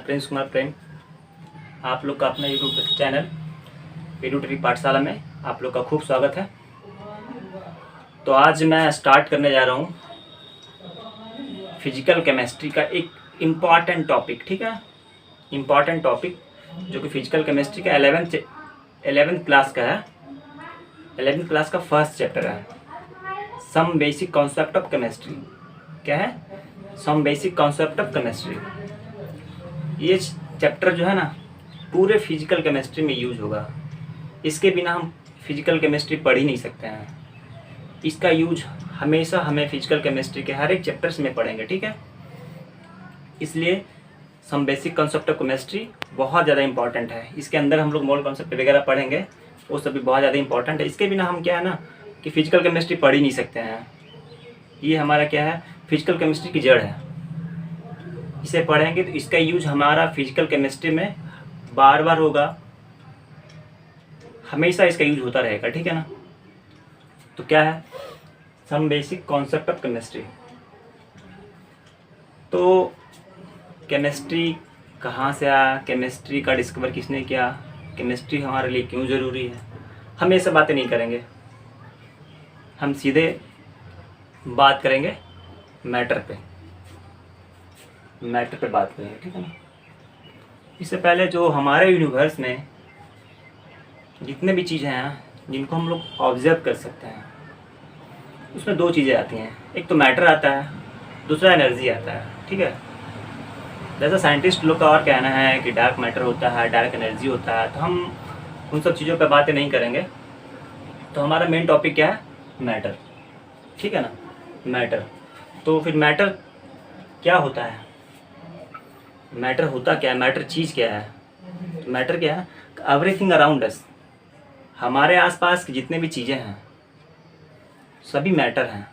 मैं प्रिंस कुमार प्रेम, आप लोग का अपना यूट्यूब चैनल एडुटरी पाठशाला में आप लोग का खूब स्वागत है। तो आज मैं स्टार्ट करने जा रहा हूँ फिजिकल केमिस्ट्री का एक इम्पॉर्टेंट टॉपिक। ठीक है, इम्पॉर्टेंट टॉपिक जो कि फिजिकल केमिस्ट्री का 11th क्लास का है। 11th क्लास का फर्स्ट चैप्टर है, some basic concept of chemistry. क्या है? Some basic concept of chemistry. ये चैप्टर जो है ना पूरे फिजिकल केमिस्ट्री में यूज होगा। इसके बिना हम फिजिकल केमिस्ट्री पढ़ ही नहीं सकते हैं। इसका यूज हमेशा हमें फिजिकल केमिस्ट्री के हर एक चैप्टर्स में पढ़ेंगे। ठीक है, इसलिए some basic concept of chemistry बहुत ज़्यादा इंपॉर्टेंट है। इसके अंदर हम लोग मोल कॉन्सेप्ट वगैरह पढ़ेंगे, वो सभी बहुत ज़्यादा इंपॉर्टेंट है। इसके बिना हम क्या है ना कि फिजिकल केमिस्ट्री पढ़ ही नहीं सकते हैं। ये हमारा क्या है, फिजिकल केमिस्ट्री की जड़ है। इसे पढ़ेंगे तो इसका यूज हमारा फिजिकल केमिस्ट्री में बार बार होगा, हमेशा इसका यूज होता रहेगा। ठीक है ना। तो क्या है some basic concept of chemistry. तो केमिस्ट्री कहाँ से आया, केमिस्ट्री का डिस्कवर किसने किया, केमिस्ट्री हमारे लिए क्यों ज़रूरी है, हम ये सब बातें नहीं करेंगे। हम सीधे बात करेंगे मैटर पे बात करेंगे। ठीक है ना। इससे पहले जो हमारे यूनिवर्स में जितने भी चीज़ें हैं जिनको हम लोग ऑब्जर्व कर सकते हैं, उसमें दो चीज़ें आती हैं। एक तो मैटर आता है, दूसरा एनर्जी आता है। ठीक है, जैसा साइंटिस्ट लोग का और कहना है कि डार्क मैटर होता है, डार्क एनर्जी होता है, तो हम उन सब चीज़ों पर बातें नहीं करेंगे। तो हमारा मेन टॉपिक क्या है, मैटर। ठीक है ना, मैटर। तो फिर मैटर क्या होता है, मैटर होता क्या है, मैटर चीज़ क्या है। तो मैटर क्या है, एवरीथिंग अराउंड अस, हमारे आसपास की जितने भी चीज़ें हैं सभी मैटर हैं।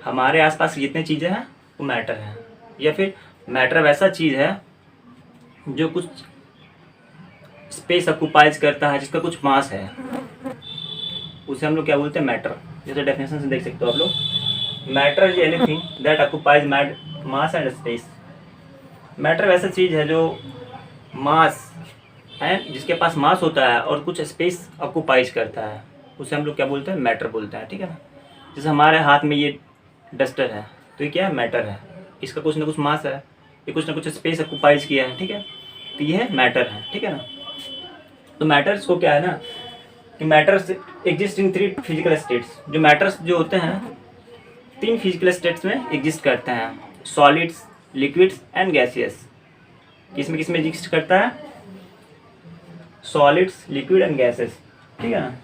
हमारे आसपास की जितनी चीज़ें हैं वो मैटर हैं। या फिर मैटर वैसा चीज़ है जो कुछ स्पेस ऑक्यूपाइज करता है, जिसका कुछ मास है, उसे हम लोग क्या बोलते हैं, मैटर। जैसे डेफिनेशन से देख सकते हो आप लोग, matter is anything that occupies mass and space. Matter वैसा चीज़ है जो मास है, जिसके पास मास होता है और कुछ स्पेस ऑक्यूपाइज करता है, उसे हम लोग क्या बोलते हैं, मैटर बोलते हैं। ठीक है ना। जैसे हमारे हाथ में ये डस्टर है, तो ये क्या है, मैटर है। इसका कुछ ना कुछ मास है, ये कुछ ना कुछ स्पेस ऑक्यूपाइज किया है। ठीक है, तो ये है मैटर है। ठीक है ना। तो मैटर्स को क्या है ना कि matters exist in 3 physical states. जो मैटर्स जो होते हैं 3 फिजिकल स्टेट्स में एग्जिस्ट करते हैं, सॉलिड्स, लिक्विड्स एंड गैसियस। किसमें एग्जिस्ट करता है, सॉलिड्स, लिक्विड एंड गैसेस। ठीक है ना।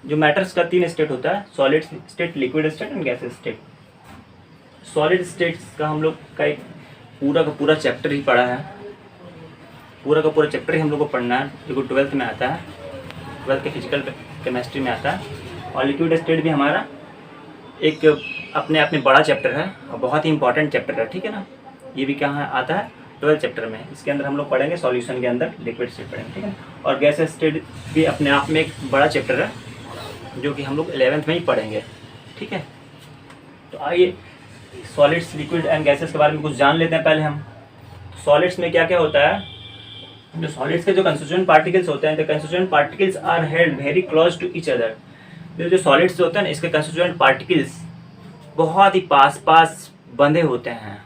जो मैटर्स का 3 स्टेट होता है, solid state, liquid state and gases state. Solid states का हम लोग का एक पूरा का पूरा चैप्टर ही पढ़ा है, पूरा का पूरा चैप्टर ही हम लोग को पढ़ना है, जो 12th में आता है, 12th के फिजिकल केमिस्ट्री में आता है। और लिक्विड स्टेट भी हमारा एक अपने आप में बड़ा चैप्टर है और बहुत ही इंपॉर्टेंट चैप्टर है। ठीक है ना। ये भी कहाँ आता है, 12th चैप्टर में। इसके अंदर हम लोग पढ़ेंगे सॉल्यूशन के अंदर लिक्विड स्टेट पढ़ेंगे। ठीक है। और गैस स्टेट भी अपने आप में एक बड़ा चैप्टर है, जो कि हम लोग 11th में ही पढ़ेंगे। ठीक है। तो आइए सॉलिड्स, लिक्विड एंड गैसेस के बारे में कुछ जान लेते हैं पहले हम। सॉलिड्स में क्या क्या होता है, जो सॉलिड्स के जो कंस्टिट्यूएंट पार्टिकल्स होते हैं, the constituent particles are held very close to each other. जो सॉलिड्स होते हैं ना, इसके कंस्टिट्यूएंट पार्टिकल्स बहुत ही पास बंधे होते हैं।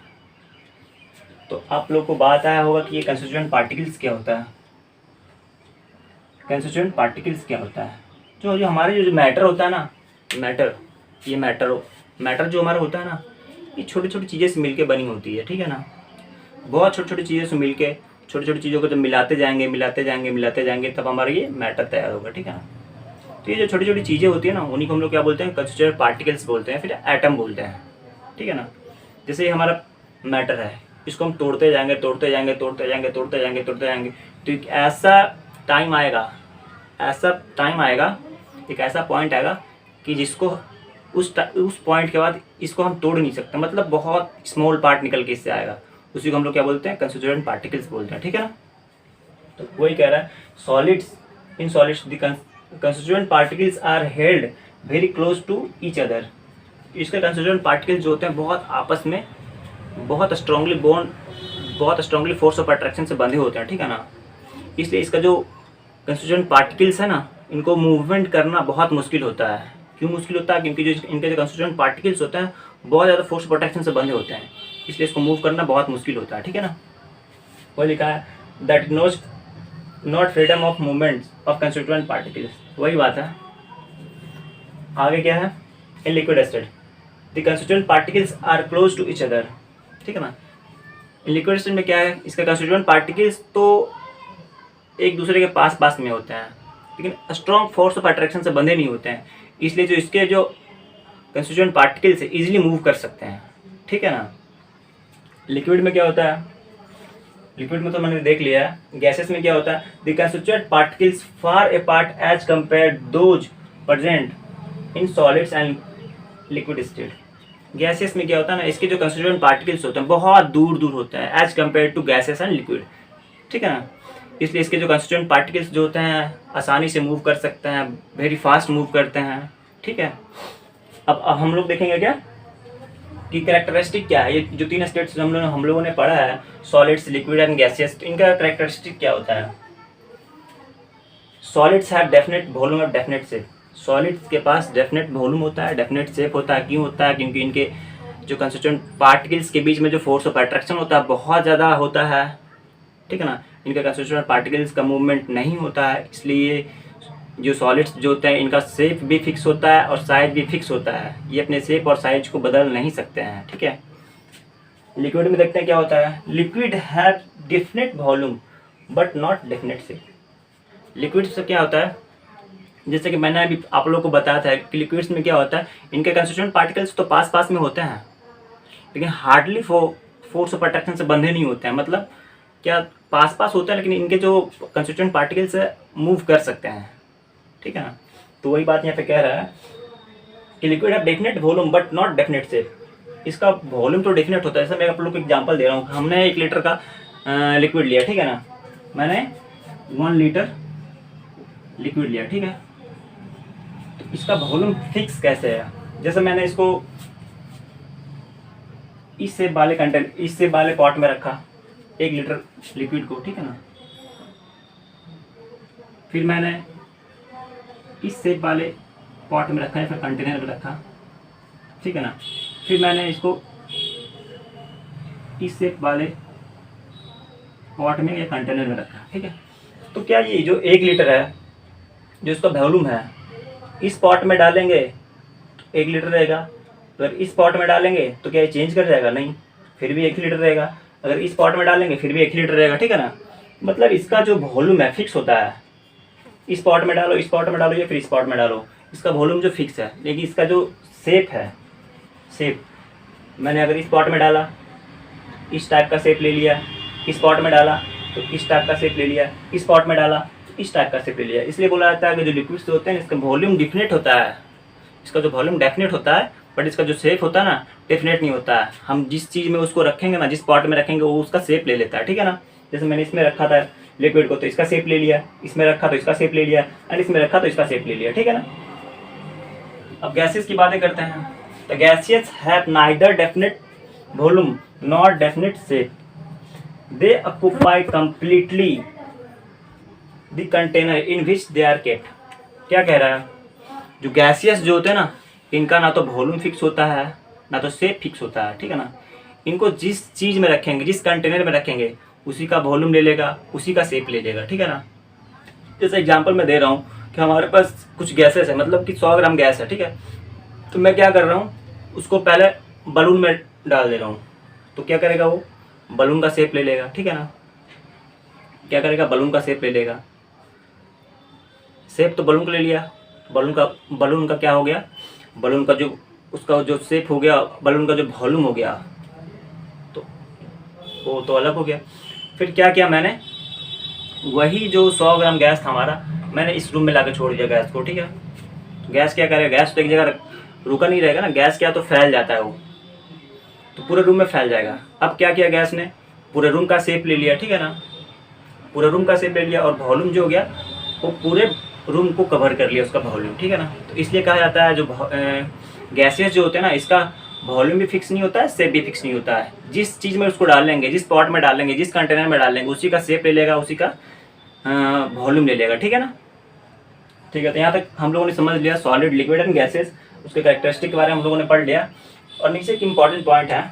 तो आप लोग को बात आया होगा कि ये कंस्टिट्यूएंट पार्टिकल्स क्या होता है। कंस्टिट्यूएंट पार्टिकल्स क्या होता है, जो हमारे जो मैटर होता है ना, मैटर जो हमारा होता है ना, ये छोटी छोटी चीज़ें से मिलके बनी होती है। ठीक है ना। बहुत छोटी छोटी चीज़ें से मिलके, छोटी छोटी चीज़ों को जब मिलाते जाएंगे तब हमारा ये मैटर तैयार होगा। ठीक है ना। तो ये जो छोटी छोटी चीज़ें होती है ना, उन्हीं को हम लोग क्या बोलते हैं, कंस्टिट्यूएंट पार्टिकल्स बोलते हैं, फिर एटम बोलते हैं। ठीक है ना। जैसे ये हमारा मैटर है, इसको हम तोड़ते जाएंगे, तो एक ऐसा टाइम आएगा, एक ऐसा पॉइंट आएगा कि जिसको उस पॉइंट के बाद इसको हम तोड़ नहीं सकते, मतलब बहुत स्मॉल पार्ट निकल के इससे आएगा, उसी को हम लोग क्या बोलते हैं, कंस्टिट्यूएंट पार्टिकल्स बोलते हैं। ठीक है ना। तो वही कह रहा है, in solids the constituent particles are held very close to each other. इसके कंस्टिट्यूएंट पार्टिकल्स जो होते हैं बहुत आपस में बहुत स्ट्रांगली बॉन्ड बहुत स्ट्रांगली फोर्स ऑफ अट्रैक्शन से बंधे होते हैं, ठीक है ना। इसलिए इसका जो कंस्टिट्यूएंट पार्टिकल्स है ना, इनको मूवमेंट करना बहुत मुश्किल होता है। क्यों मुश्किल होता है? क्योंकि जो इनके जो कंस्टिट्यूएंट पार्टिकल्स होते हैं बहुत ज़्यादा फोर्स ऑफ अट्रैक्शन से बंधे होते हैं, इसलिए इसको मूव करना बहुत मुश्किल होता है, ठीक है ना। वो लिखा है that knows not freedom of movement of constituent particles, वही बात है। आगे क्या है? In liquid acid the constituent particles are close to each other, ठीक है ना। इन लिक्विड एसिड में क्या है, इसका कंस्टिट्यूएंट पार्टिकल्स तो एक दूसरे के पास पास में होते हैं, लेकिन स्ट्रॉन्ग फोर्स ऑफ अट्रैक्शन से बंधे नहीं होते हैं, इसलिए जो इसके जो कंस्टिट्यूएंट पार्टिकल्स है इजीली मूव कर सकते हैं, ठीक है ना। लिक्विड में क्या होता है? लिक्विड में तो मैंने देख लिया है। गैसेस में क्या होता है? The constituent particles far apart as compared those present in solids and liquid state. Gases में क्या होता है ना, इसके जो कंस्टिट्यूएंट पार्टिकल्स होते हैं बहुत दूर दूर होते हैं as compare to gases and liquid, ठीक है ना। इसलिए इसके जो कंस्टिट्यूएंट पार्टिकल्स जो होते हैं आसानी से मूव कर सकते हैं, वेरी फास्ट मूव करते हैं, ठीक है। अब हम लोग देखेंगे क्या कि कैरेक्टरिस्टिक क्या है। ये जो 3 स्टेट्स हम लोगों ने पढ़ा है, सॉलिड्स, लिक्विड एंड गैसियस, इनका कैरेक्टरिस्टिक क्या होता है? सॉलिड्स हैव डेफिनेट वॉल्यूम और डेफिनेट शेप। सॉलिड्स के पास डेफिनेट वॉल्यूम होता है, डेफिनेट शेप होता है। क्यों होता है? क्योंकि इनके जो कंस्टिट्यूएंट पार्टिकल्स के बीच में जो फोर्स ऑफ अट्रैक्शन होता है बहुत ज़्यादा होता है, ठीक है ना। इनके कंस्टिट्यूएंट पार्टिकल्स का मूवमेंट नहीं होता है, इसलिए जो सॉलिड्स जो होते हैं इनका शेप भी फिक्स होता है और साइज भी फिक्स होता है। ये अपने शेप और साइज को बदल नहीं सकते हैं, ठीक है। लिक्विड में देखते हैं क्या होता है। Liquid have definite volume but not definite shape. Liquid से क्या होता है, जैसे कि मैंने अभी आप लोगों को बताया था कि लिक्विड्स में क्या होता है, इनके कंस्टिट्यूएंट पार्टिकल्स तो पास पास में होते हैं, लेकिन हार्डली फोर्स ऑफ अट्रैक्शन से बंधे नहीं होते हैं। मतलब क्या, पास पास होते हैं लेकिन इनके जो कंस्टिट्यूएंट पार्टिकल्स है मूव कर सकते हैं, ठीक है ना। तो वही बात यहाँ पे कह रहा है कि लिक्विड है definite volume but not definite shape. इसका वॉल्यूम तो डेफिनेट होता है। जैसे मैं आप लोग को एग्जांपल दे रहा हूँ, हमने 1 लीटर का लिक्विड लिया, ठीक है ना। मैंने 1 लीटर लिक्विड लिया, ठीक है। तो इसका वॉल्यूम फिक्स कैसे है? जैसे मैंने इसको इस शेप वाले पॉट में रखा 1 लीटर लिक्विड को, ठीक है ना। फिर मैंने इस शेप वाले पॉट में रखा है, फिर कंटेनर में रखा, ठीक है ना। फिर मैंने इसको इस शेप वाले पॉट में या कंटेनर में रखा, ठीक है। तो क्या ये जो 1 लीटर है, जो इसका वॉल्यूम है, इस पॉट में डालेंगे तो 1 लीटर रहेगा। अगर इस पॉट में डालेंगे तो क्या ये चेंज कर जाएगा? नहीं, फिर भी 1 लीटर रहेगा। अगर इस पॉट में डालेंगे फिर भी 1 लीटर रहेगा, ठीक है ना। मतलब इसका जो वॉल्यूम है फिक्स होता है। इस पॉट में डालो, इस पॉट में डालो या फिर इस पॉट में डालो, इसका वॉल्यूम जो फिक्स है। लेकिन इसका जो शेप है, शेप मैंने अगर इस पॉट में डाला इस टाइप का शेप ले लिया, इस पॉट में डाला तो इस टाइप का शेप ले लिया, इस पॉट में डाला तो इस टाइप का शेप ले लिया। इसलिए बोला जाता है कि जो लिक्विड्स होते हैं इसका वॉल्यूम डिफिनेट होता है। इसका जो वॉल्यूम डेफिनेट होता है बट इसका जो शेप होता है ना डेफिनेट नहीं होता है। हम जिस चीज़ में उसको रखेंगे ना, जिस पॉट में रखेंगे वो उसका शेप ले लेता है, ठीक है ना। जैसे मैंने इसमें रखा था लिक्विड को तो इसका शेप ले लिया, इसमें रखा तो इसका शेप ले लिया, और इसमें रखा तो इसका शेप ले लिया, ठीक है ना। अब गैसेस की बातें करते हैं। तो gases have neither definite volume not definite shape, they occupy completely the container in which they are kept. क्या कह रहा है? जो गैसियस जो होते हैं ना, इनका ना तो वॉल्यूम फिक्स होता है ना तो शेप फिक्स होता है, ठीक है ना। इनको जिस चीज़ में रखेंगे, जिस कंटेनर में रखेंगे उसी का वॉल्यूम ले लेगा, उसी का शेप ले लेगा, ठीक है ना। जैसे एग्जांपल मैं दे रहा हूँ कि हमारे पास कुछ गैसेस है, मतलब कि 100 ग्राम गैस है, ठीक है। तो मैं क्या कर रहा हूँ, उसको पहले बलून में डाल दे रहा हूँ, तो क्या करेगा वो बलून का शेप ले लेगा, ठीक है ना। क्या करेगा? बलून का शेप ले लेगा। शेप तो बलून का ले लिया, बलून का क्या हो गया? बलून का जो उसका जो शेप हो गया, बलून का जो वॉल्यूम हो गया तो वो तो अलग हो गया। फिर क्या किया मैंने, वही जो 100 ग्राम गैस था हमारा, मैंने इस रूम में लाके छोड़ दिया गैस को, ठीक है। गैस क्या करेगा? गैस तो एक जगह रुका नहीं रहेगा ना, गैस क्या तो फैल जाता है वो, तो पूरे रूम में फैल जाएगा। अब क्या किया गैस ने? पूरे रूम का शेप ले लिया, ठीक है ना। पूरे रूम का शेप ले लिया और वॉल्यूम जो हो गया वो पूरे रूम को कवर कर लिया उसका वॉल्यूम, ठीक है ना। तो इसलिए कहा जाता है जो गैसेस जो होते हैं ना, इसका वॉल्यूम भी फिक्स नहीं होता है, शेप भी फिक्स नहीं होता है। जिस चीज़ में उसको डालेंगे, जिस पॉट में डालेंगे, जिस कंटेनर में डालेंगे, उसी का शेप ले लेगा, उसी का वॉल्यूम ले लेगा। ठीक है ना। ठीक है, तो यहाँ तक हम लोगों ने समझ लिया सॉलिड, लिक्विड एंड गैसेस, उसके कैरेक्टरिस्टिक के बारे में हम लोगों ने पढ़ लिया। और नीचे एक इम्पॉर्टेंट पॉइंट है,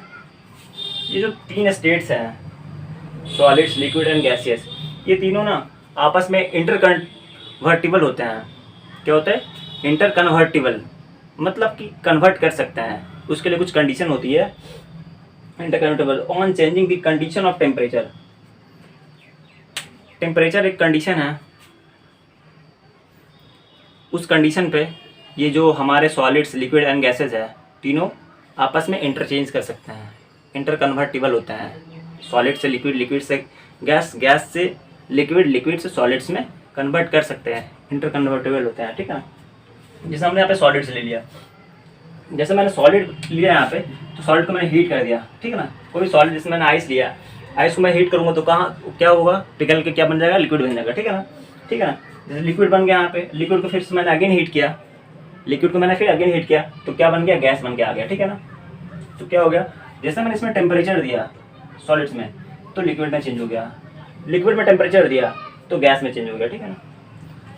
ये जो 3 स्टेट्स हैं, सॉलिड्स, लिक्विड एंड गैसेस, ये तीनों ना आपस में इंटरकन्वर्टिबल होते हैं। क्या होते हैं? इंटरकन्वर्टिबल, मतलब कि कन्वर्ट कर सकते हैं। उसके लिए कुछ कंडीशन होती है। Interconvertible on changing the condition of temperature. Temperature एक कंडीशन है, उस कंडीशन पे ये जो हमारे सॉलिड्स, लिक्विड एंड गैसेस है, तीनों आपस में इंटरचेंज कर सकते हैं, इंटरकन्वर्टिबल होते हैं। सॉलिड से लिक्विड, लिक्विड से गैस, गैस से लिक्विड, लिक्विड से सॉलिड्स में कन्वर्ट कर सकते हैं, इंटरकन्वर्टिबल होते हैं। ठीक है ना। जैसे हमने यहाँ पे सॉलिड्स ले लिया, जैसे मैंने सॉलिड लिया यहाँ पे, तो सॉलिड को मैंने हीट कर दिया। ठीक है ना। कोई सॉलिड, जैसे मैंने आइस लिया, आइस को मैं हीट करूँगा तो कहाँ क्या होगा? पिघल के क्या बन जाएगा? लिक्विड बन जाएगा। ठीक है ना। ठीक है ना। जैसे लिक्विड बन गया यहाँ पे, लिक्विड को फिर से मैंने अगेन हीट किया, लिक्विड को मैंने फिर अगेन हीट किया, तो क्या बन गया? गैस बन के आ गया। ठीक है ना। तो क्या हो गया? जैसे मैंने इसमें टेम्परेचर दिया सॉलिड्स में, तो लिक्विड में चेंज हो गया, लिक्विड में टेम्परेचर दिया तो गैस में चेंज हो गया। ठीक है ना।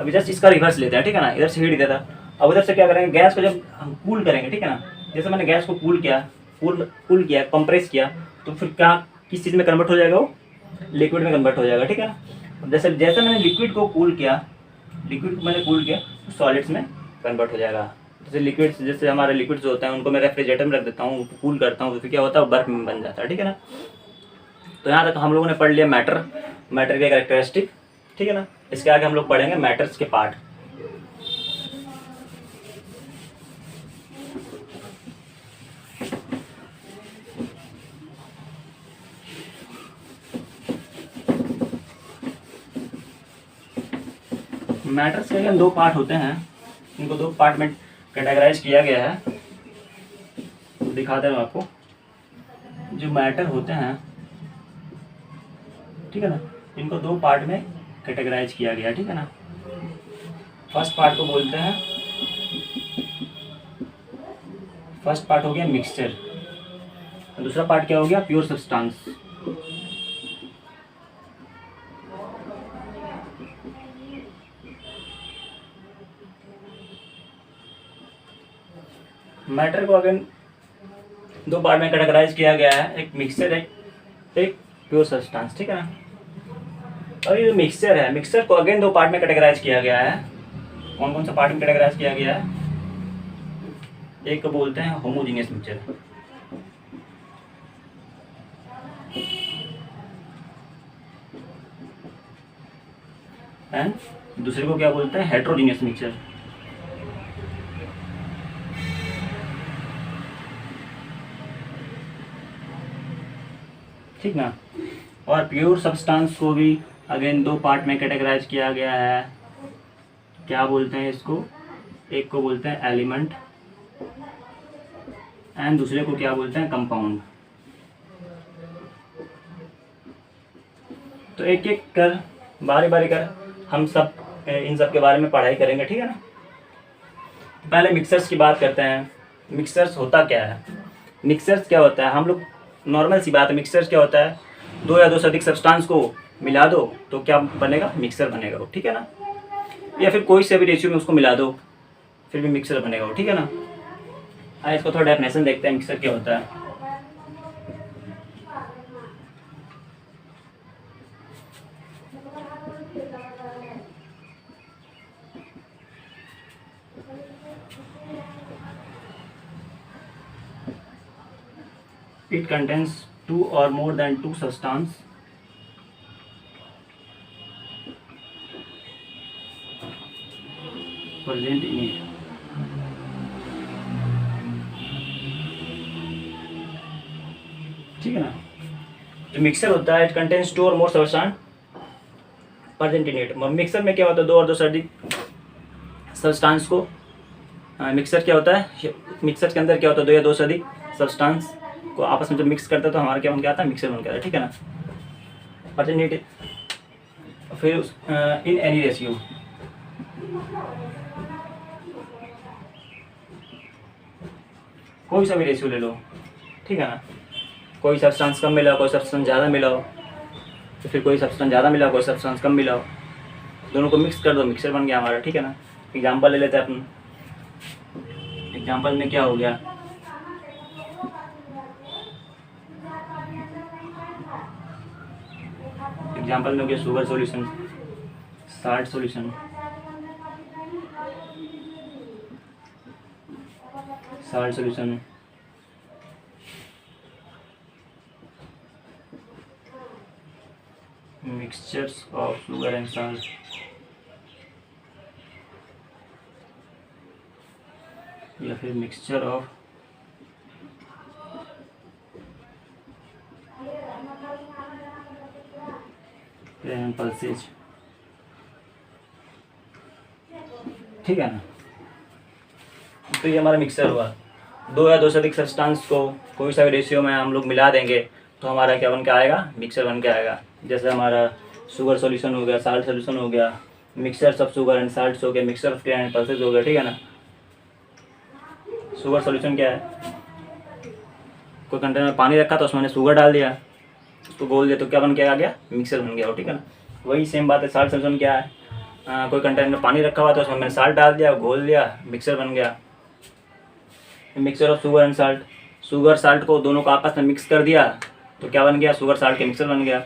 अभी जस्ट इसका रिवर्स लेते हैं। ठीक है ना। इधर से हीट दिया था, अब उधर से क्या करेंगे? गैस को जब हम कूल करेंगे, ठीक है ना, जैसे मैंने गैस को कूल किया, कूल किया, कंप्रेस किया, तो फिर क्या, किस चीज़ में कन्वर्ट हो जाएगा? वो लिक्विड में कन्वर्ट हो जाएगा। ठीक है ना। जैसे जैसे मैंने लिक्विड को कूल किया, लिक्विड को मैंने कूल किया, तो सॉलिड्स में कन्वर्ट हो जाएगा। जैसे लिक्विड, जैसे हमारे लिक्विड्स होते हैं, उनको मैं रेफ्रिजरेटर में रख देता हूँ, कूल करता हूँ, तो फिर क्या होता है? बर्फ में बन जाता है। ठीक है ना। तो यहाँ तक हम लोगों ने पढ़ लिया मैटर, मैटर के कैरेक्टरिस्टिक। ठीक है ना। इसके आगे हम लोग पढ़ेंगे मैटर्स के पार्ट। मैटर्स के 2 पार्ट होते हैं, इनको 2 पार्ट में कैटेगराइज किया गया है। दिखाते हैं आपको। जो मैटर होते हैं, ठीक है ना, इनको 2 पार्ट में कैटेगराइज किया गया है। ठीक है ना। फर्स्ट पार्ट को बोलते हैं, फर्स्ट पार्ट हो गया मिक्सचर, दूसरा पार्ट क्या हो गया? Pure substance. मैटर को अगेन 2 पार्ट में कैटेगराइज किया गया है, एक मिक्सचर, एक प्योर सब्सटेंस। ठीक है ना। और ये जो मिक्सचर है, मिक्सचर को अगेन 2 पार्ट में कैटेगराइज किया गया है। कौन कौन सा पार्ट में कैटेगराइज किया गया है? एक को बोलते हैं होमोजीनियस मिक्सचर, एंड दूसरे को क्या बोलते हैं? Heterogeneous mixture. ठीक ना। और प्योर सब्सटेंस को भी अगेन 2 पार्ट में कैटेगराइज किया गया है। क्या बोलते हैं इसको? एक को बोलते हैं एलिमेंट, एंड दूसरे को क्या बोलते हैं? कंपाउंड। तो एक एक कर, बारी बारी कर हम सब इन सब के बारे में पढ़ाई करेंगे। ठीक है ना। पहले मिक्सर्स की बात करते हैं। मिक्सर्स होता क्या है? मिक्सर्स क्या होता है? हम लोग नॉर्मल सी बात है, मिक्सर्स क्या होता है? 2 या 2 से अधिक सब्सटेंस को मिला दो तो क्या बनेगा? मिक्सर बनेगा वो। ठीक है ना। या फिर कोई से भी रेशियो में उसको मिला दो, फिर भी मिक्सर बनेगा वो। ठीक है ना। आइए इसको थोड़ा डेफिनेशन देखते हैं, मिक्सर क्या होता है। It contains 2 or more than 2 substance present in it. ठीक है ना। जो मिक्सर होता है, इट कंटेन्स 2 और more substance present in it. Mixer में क्या होता है? 2 और 2 से अधिक सब्सटेंस को, मिक्सर क्या होता है? मिक्सर के अंदर क्या होता है? 2 या 2 से अधिक सब्सटेंस को आपस में जब मिक्स करता है तो हमारा क्या बन के आता है? मिक्सर बन के आता है। ठीक है ना। प्रेजेंट इन, फिर इन एनी रेशियो, कोई सा भी रेशियो ले लो, ठीक है ना। कोई सब्सटेंस कम मिला, कोई सब्सटेंस ज़्यादा मिला हो, तो फिर कोई सब्सटेंस ज़्यादा मिला, कोई सब्सटेंस कम मिला हो, दोनों को मिक्स कर दो, मिक्सर बन गया हमारा, ठीक है ना। एग्जाम्पल ले लेते हैं अपन। एग्जाम्पल में क्या हो गया, एग्जाम्पल में हो गया sugar solution, salt solution, salt solution, mixtures of sugar and salt, या फिर मिक्सचर ऑफ पल्सेज, ठीक है ना। तो ये हमारा मिक्सर हुआ। दो या दो से अधिक सब्सटेंस को कोई सा भी रेशियो में हम लोग मिला देंगे तो हमारा क्या बन के आएगा, मिक्सर बन के आएगा। जैसे हमारा शुगर सॉल्यूशन हो गया, साल्ट सॉल्यूशन हो गया, mixture of sugar and salt हो गया, मिक्सचर ऑफ एंड पल्सेज हो गया, ठीक है ना। शुगर सॉल्यूशन क्या है, कोई कंटेनर में पानी रखा तो उसमें मैंने शुगर डाल दिया, उसको घोल दिया, तो क्या बन के आ गया, मिक्सर बन गया, ठीक है ना। वही सेम बात है, साल्ट सॉल्यूशन क्या है, कोई कंटेनर में पानी रखा हुआ तो उसमें मैंने साल्ट डाल दिया, घोल दिया, मिक्सर बन गया। Mixture of sugar and salt, sugar salt को दोनों को आपस में मिक्स कर दिया तो क्या बन गया, शुगर साल्ट के मिक्सर बन गया।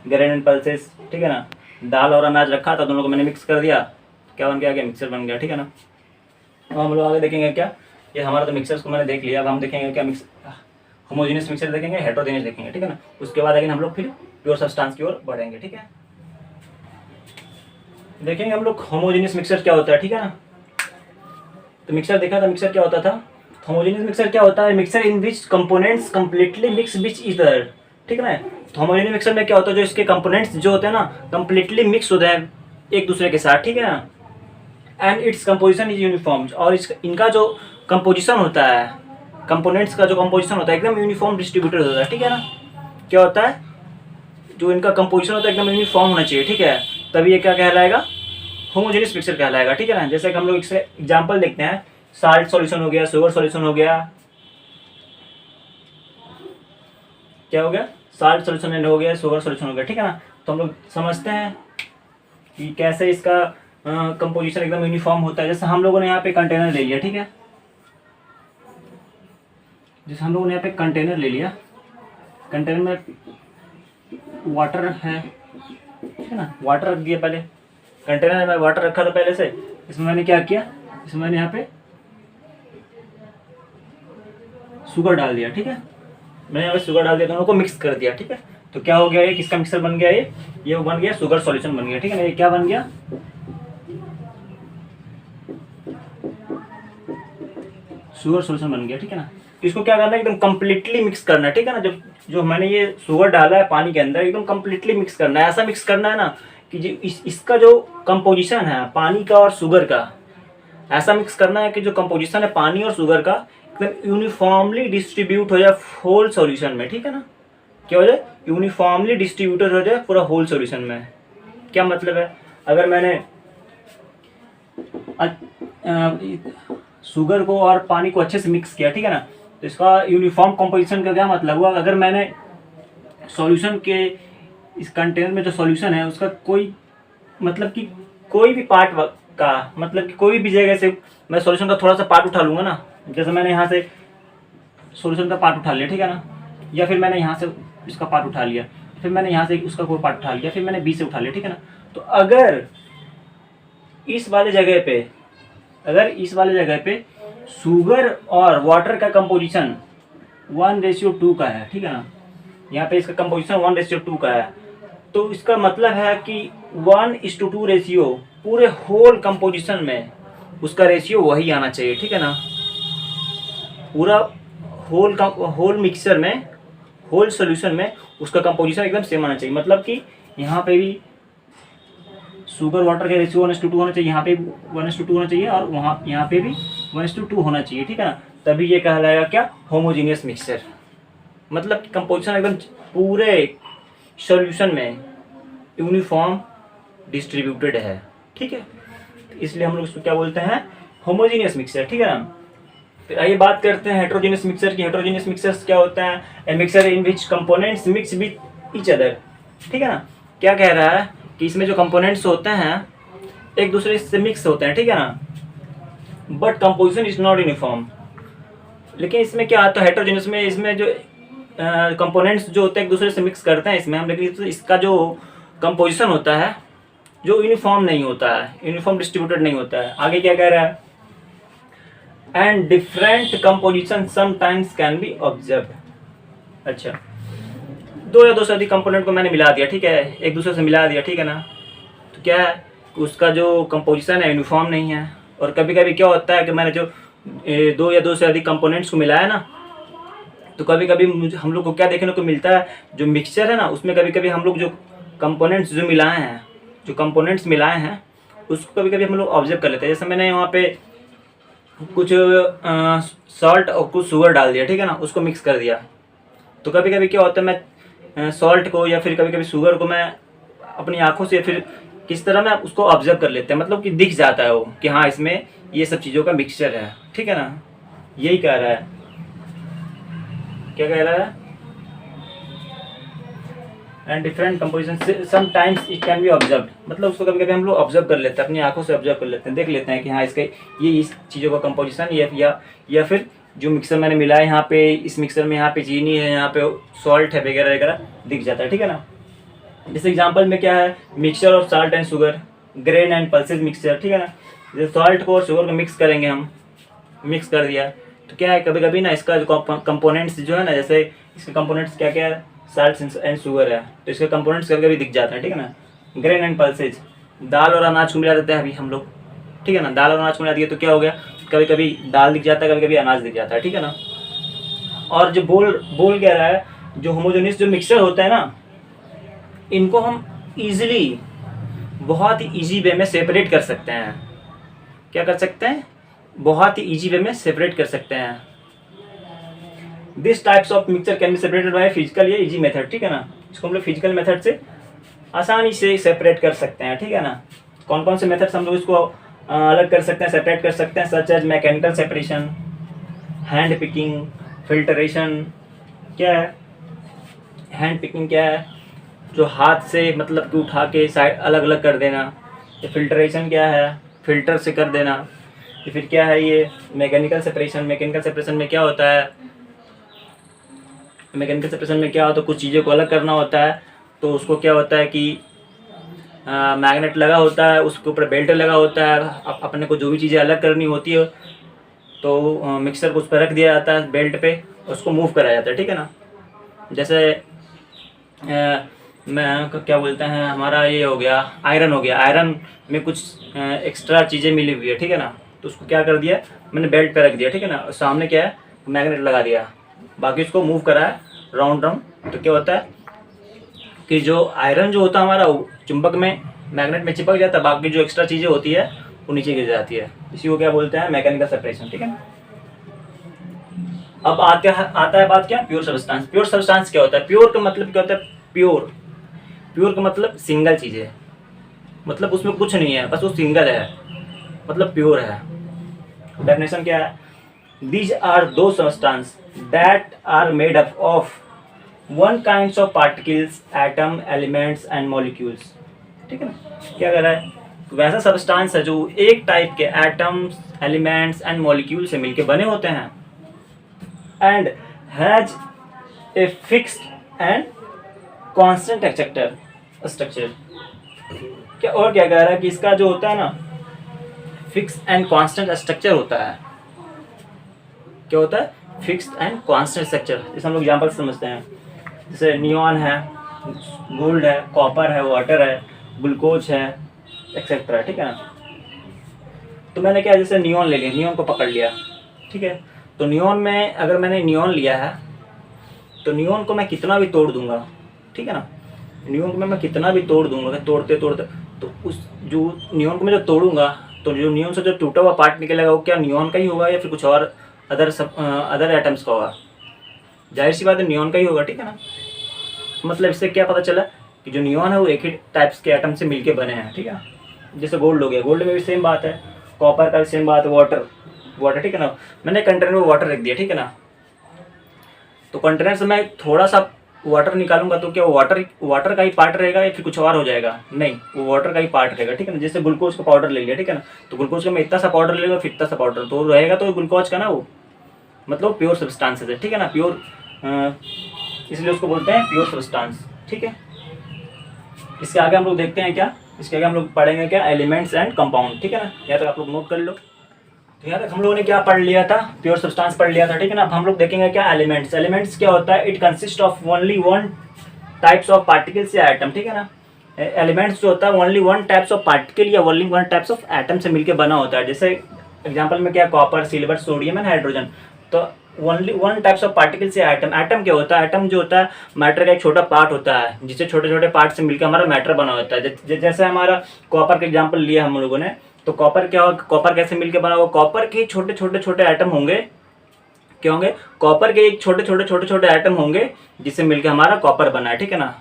ग्रेन एंड पल्सेस, ठीक है ना, दाल और अनाज रखा था, दोनों को मैंने मिक्स कर दिया, क्या बन गया, मिक्सर बन गया, ठीक है ना। अब हम लोग आगे देखेंगे क्या, ये हमारा तो मिक्सर्स को मैंने देख लिया, अब हम देखेंगे क्या, होमोजेनियस मिक्सर देखेंगे, हेटेरोजेनियस देखेंगे, ठीक है ना। उसके बाद अगेन हम लोग फिर प्योर सब्सटेंस की ओर बढ़ेंगे, ठीक है। देखेंगे हम लोग होमोजेनियस मिक्सर क्या होता है, ठीक है ना। तो मिक्सर देखा था, मिक्सर क्या होता था, होमोजेनियस मिक्सर क्या होता है, मिक्सर इन विच कंपोनेंट्स कंप्लीटली मिक्स विच ईदर, ठीक है ना। तो होमोजेनियस मिक्सर में क्या होता है, जो इसके कंपोनेंट्स जो होते हैं ना कंप्लीटली मिक्स होते हैं एक दूसरे के साथ, ठीक है ना। And its composition is uniform, और इनका जो कंपोजिशन होता है, कंपोनेंट्स का जो कंपोजिशन होता है एकदम यूनिफॉर्म डिस्ट्रीब्यूटेड होता है, ठीक है ना। क्या होता है, जो इनका कंपोजिशन होता है एकदम यूनिफॉर्म होना चाहिए, ठीक है, तभी ये क्या कहलाएगा, होमोजेनियस मिक्सर कहलाएगा, ठीक है ना। जैसे कि हम लोग इससे एग्जांपल देखते हैं, साल्ट सॉल्यूशन हो गया, शुगर सॉल्यूशन हो गया, क्या हो गया, साल्ट सॉल्यूशन हो गया, शुगर सॉल्यूशन हो गया, ठीक है ना। तो हम लोग समझते हैं कि कैसे इसका कंपोजिशन एकदम यूनिफॉर्म होता है। जैसे हम लोगों ने यहाँ पे कंटेनर ले लिया, ठीक है, जैसे हम लोगों ने यहाँ पे कंटेनर ले लिया, कंटेनर में वाटर है, ठीक है ना, वाटर रख दिया पहले, कंटेनर में वाटर रखा था पहले से, इसमें मैंने क्या किया, इसमें मैंने यहाँ पे शुगर डाल दिया, ठीक है, मैंने यहाँ पे शुगर डाल दिया, दोनों को मिक्स कर दिया, ठीक है। तो क्या हो गया, ये किसका मिक्सर बन गया, ये बन गया शुगर सॉल्यूशन बन गया, ठीक है ना। ये क्या बन गया, शुगर सॉल्यूशन बन गया, ठीक है ना। तो इसको क्या करना है, एकदम कंप्लीटली मिक्स करना है, ठीक है ना। जब जो मैंने ये शुगर डाला है पानी के अंदर, एकदम कंप्लीटली मिक्स करना है, ऐसा मिक्स करना है ना कि जो इसका जो कंपोजिशन है पानी का और शुगर का, ऐसा मिक्स करना है कि जो कंपोजिशन है पानी और शुगर का एकदम यूनिफॉर्मली डिस्ट्रीब्यूट हो जाए होल सॉल्यूशन में, ठीक है ना। क्या हो जाए, यूनिफॉर्मली डिस्ट्रीब्यूटेड हो जाए पूरा होल सॉल्यूशन में। क्या मतलब है, अगर मैंने शुगर को और पानी को अच्छे से मिक्स किया, ठीक है ना, तो इसका यूनिफॉर्म कंपोजिशन का क्या मतलब हुआ, अगर मैंने सॉल्यूशन के इस कंटेनर में जो सॉल्यूशन है उसका कोई मतलब कि कोई भी पार्ट का मतलब कि कोई भी जगह से मैं सॉल्यूशन का थोड़ा सा पार्ट उठा लूँगा ना, जैसे मैंने यहाँ से सॉल्यूशन का पार्ट उठा लिया, ठीक है ना, या फिर मैंने यहाँ से इसका पार्ट उठा लिया, फिर मैंने यहाँ से उसका कोई पार्ट उठा लिया, फिर मैंने बी से उठा लिया, ठीक है ना। तो अगर इस वाले जगह पे शुगर और वाटर का कंपोजिशन 1:2 का है, ठीक है ना, यहाँ पे इसका कंपोजिशन 1:2 का है, तो इसका मतलब है कि 1:2 रेशियो पूरे होल कंपोजिशन में उसका रेशियो वही आना चाहिए, ठीक है ना। पूरा होल मिक्सचर में, होल सॉल्यूशन में उसका कंपोजिशन एकदम सेम आना चाहिए। मतलब कि यहाँ पे भी शुगर वाटर का रेशियो 1:2 होना चाहिए, यहाँ पे 1:2 होना चाहिए, और वहाँ यहाँ पे भी 1:2 होना चाहिए, ठीक है ना। तभी ये कहलाएगा क्या, होमोजीनियस मिक्सचर। मतलब कि कंपोजिशन एकदम पूरे सॉल्यूशन में यूनिफॉर्म डिस्ट्रीब्यूटेड है, ठीक है। इसलिए हम लोग इसको क्या बोलते हैं, होमोजीनियस मिक्सचर, ठीक है ना। फिर आइए बात करते हैं हेट्रोजेनियस मिक्सचर की। हेट्रोजेनियस मिक्सचर्स क्या होता है? A mixture in which components mix with each other. ठीक है ना, क्या कह रहा है कि इसमें जो कंपोनेंट्स होते हैं एक दूसरे से मिक्स होते हैं, ठीक है ना, but composition is not uniform. लेकिन इसमें क्या आता है हेट्रोजेनियस में, इसमें जो कंपोनेंट्स जो होते हैं एक दूसरे से मिक्स करते हैं इसमें हम, लेकिन इसका जो कंपोजिशन होता है जो यूनिफॉर्म नहीं होता है, यूनिफॉर्म डिस्ट्रीब्यूटेड नहीं होता है। आगे क्या कह रहा है? And different composition sometimes can be observe. अच्छा, दो या दो से अधिक कंपोनेंट को मैंने मिला दिया, ठीक है, एक दूसरे से मिला दिया, ठीक है ना, तो क्या है उसका जो कंपोजिशन है यूनिफॉर्म नहीं है। और कभी कभी क्या होता है कि मैंने जो दो या दो से अधिक कंपोनेंट्स को मिलाया ना, तो कभी कभी हम लोग को क्या देखने को मिलता है, जो मिक्सचर है ना उसमें कभी कभी हम लोग जो कंपोनेंट्स जो मिलाए हैं, जो कंपोनेंट्स मिलाए हैं उसको कभी कभी हम लोग ऑब्जर्व कर लेते हैं। जैसे मैंने वहाँ पे कुछ सॉल्ट और कुछ शुगर डाल दिया, ठीक है ना, उसको मिक्स कर दिया, तो कभी कभी क्या होता है मैं सॉल्ट को या फिर कभी कभी शुगर को मैं अपनी आंखों से फिर किस तरह मैं उसको ऑब्जर्व कर लेते हैं, मतलब कि दिख जाता है वो कि हाँ इसमें ये सब चीज़ों का मिक्सचर है, ठीक है ना, यही कह रहा है। क्या कह रहा है? And different composition sometimes it can be observe, मतलब उसको कभी कभी हम लोग ऑब्जर्व कर लेते हैं, अपनी आंखों से ऑब्जर्व कर लेते हैं, देख लेते हैं कि हाँ इसके ये इस चीज़ों का कंपोजिशन या फिर जो मिक्सर मैंने मिला है यहाँ पे, इस मिक्सर में यहाँ पे चीनी है, यहाँ पे सॉल्ट है वगैरह वगैरह दिख जाता है, ठीक है ना। जैसे एग्जांपल में क्या है, mixture of salt and sugar, grain and pulses mixture, ठीक है ना। जैसे सॉल्ट को और शुगर को मिक्स करेंगे हम, मिक्स कर दिया तो क्या है कभी कभी ना इसका जो कंपोनेंट्स जो है ना, जैसे इसके कंपोनेंट्स क्या क्या है, साल्ट एंड शुगर है, तो इसके कंपोनेंट्स कभी कभी दिख जाते हैं, ठीक है ना। ग्रेन एंड पल्सेज, दाल और अनाज को मिला देते हैं अभी हम लोग, ठीक है ना, दाल और अनाज को मिला दिया तो क्या हो गया, कभी कभी दाल दिख जाता है, कभी कभी अनाज दिख जाता है, ठीक है ना। और जो बोल कह रहा है, जो होमोजेनियस जो मिक्सचर होता है ना, इनको हम इजीली बहुत ही ईजी वे में सेपरेट कर सकते हैं। क्या कर सकते हैं? बहुत ही ईजी वे में सेपरेट कर सकते हैं। This types of mixture can be separated by physical या इजी मेथड, ठीक है ना, इसको हम लोग फिजिकल मेथड से आसानी से सेपरेट कर सकते हैं, ठीक है ना। कौन कौन से मेथड्स हम लोग इसको अलग कर सकते हैं, सेपरेट कर सकते हैं, such as mechanical separation, hand picking, filtration. क्या है हैंड पिकिंग? क्या है जो हाथ से मतलब कि उठा के साइड अलग अलग कर देना। ये फिल्टरेशन क्या है, फिल्टर से कर देना। या फिर क्या है ये मैकेनिकल सेपरेशन। मैकेनिकल सेपरेशन में क्या होता है, मैकेनिकल सेपरेशन में क्या होता है, कुछ चीज़ों को अलग करना होता है, तो उसको क्या होता है कि मैग्नेट लगा होता है, उसके ऊपर बेल्ट लगा होता है, अपने को जो भी चीज़ें अलग करनी होती है तो मिक्सर को उस पर रख दिया जाता है बेल्ट पे, उसको मूव कराया जाता है, ठीक है ना। जैसे मैं क्या बोलते हैं, हमारा ये हो गया आयरन हो गया, आयरन में कुछ एक्स्ट्रा चीज़ें मिली हुई है, ठीक है ना, तो उसको क्या कर दिया मैंने बेल्ट पे रख दिया, ठीक है ना, सामने क्या है मैग्नेट लगा दिया, बाकी उसको मूव करा है राउंड राउंड, तो क्या होता है कि जो आयरन जो होता है हमारा चुंबक में मैग्नेट में चिपक जाता है, बाकी जो एक्स्ट्रा चीज़ें होती है वो नीचे गिर जाती है, इसी को क्या बोलते हैं मैकेनिकल सेपरेशन, ठीक है ना। अब आता है बात क्या, प्योर सब्सटेंस। प्योर सब्सटेंस क्या होता है? प्योर का मतलब क्या होता है? प्योर का मतलब सिंगल चीज़ है, मतलब उसमें कुछ नहीं है, बस वो सिंगल है, मतलब प्योर है। डेफिनेशन क्या है? These are two substance that are made up of one kinds of particles, atom, elements and molecules, ठीक है ना। क्या कर रहा है, वैसा सब्सटेंस है जो एक टाइप के एटम्स, एलिमेंट्स एंड मॉलिक्यूल से मिलके बने होते हैं, and has a fixed and constant structure. क्या और क्या कह रहा है कि इसका जो होता है ना फिक्स एंड कांस्टेंट स्ट्रक्चर होता है। क्या होता है? Fixed and constant structure. जैसे हम लोग एग्जांपल समझते हैं, जैसे नियॉन है, गोल्ड है, कॉपर है, वाटर है, ग्लूकोज है, एक्सेट्रा, ठीक है ना। तो मैंने क्या जैसे नियॉन ले लिया, नियॉन को पकड़ लिया, ठीक है, तो नियॉन में अगर मैंने नियॉन लिया है तो नियॉन को मैं कितना भी तोड़ दूंगा, ठीक है ना, नियॉन को मैं कितना भी तोड़ दूंगा, तोड़ते तो उस जो नियॉन को मैं जब तोड़ूंगा तो जो नियॉन से जो टूटा हुआ पार्ट निकलेगा वो क्या नियॉन का ही होगा या फिर कुछ और अदर एटम्स का होगा? जाहिर सी बात है नियॉन का ही होगा, ठीक है ना। मतलब इससे क्या पता चला कि जो नियॉन है वो एक ही टाइप्स के एटम से मिलके बने हैं, ठीक है। जैसे गोल्ड हो गया, गोल्ड में भी सेम बात है, कॉपर का भी सेम बात है, वाटर वाटर, ठीक है ना। मैंने कंटेनर में वाटर रख दिया, ठीक है ना। तो कंटेनर से मैं थोड़ा सा वाटर निकालूंगा तो क्या वाटर का ही पार्ट रहेगा या फिर कुछ और हो जाएगा? नहीं, वो वाटर का ही पार्ट रहेगा, ठीक है ना। जैसे ग्लूकोज का पाउडर ले लिया, ठीक है ना, तो ग्लूकोज का मैं इतना सा पाउडर लेगा, फिर इतना सा पाउडर तो रहेगा, तो ग्लूकोज का ना वो मतलब प्योर सब्सटेंसेस है, ठीक है ना, प्योर, इसलिए उसको बोलते हैं प्योर सब्सटेंस, ठीक है। इसके आगे हम लोग देखते हैं क्या, इसके आगे हम लोग पढ़ेंगे क्या, एलिमेंट्स एंड कंपाउंड, ठीक है ना। यहाँ तक आप लोग नोट कर लो। तो यहाँ तक हम लोगों ने क्या पढ़ लिया था, प्योर सब्सटेंस पढ़ लिया था, ठीक है ना। अब हम लोग देखेंगे क्या, एलिमेंट्स। एलिमेंट्स क्या होता है, it consist of only one types of particles या एटम, ठीक है ना। एलिमेंट्स जो होता है only one types of particle या only one types of atom से मिलकर बना होता है। जैसे एग्जांपल में क्या, copper, silver, sodium and hydrogen. तो only one types of particles या एटम। एटम क्या होता है, एटम जो होता है मैटर का एक छोटा पार्ट होता है, जिससे छोटे छोटे पार्ट से मिलकर हमारा मैटर बना होता है। जैसे हमारा कॉपर का एग्जाम्पल लिया हम लोगों ने, तो कॉपर क्या होगा, कॉपर कैसे मिलकर बना होगा, कॉपर के छोटे छोटे छोटे एटम होंगे, क्या होंगे, कॉपर के एक छोटे छोटे छोटे छोटे एटम होंगे जिससे मिलकर हमारा कॉपर बना है, ठीक है ना।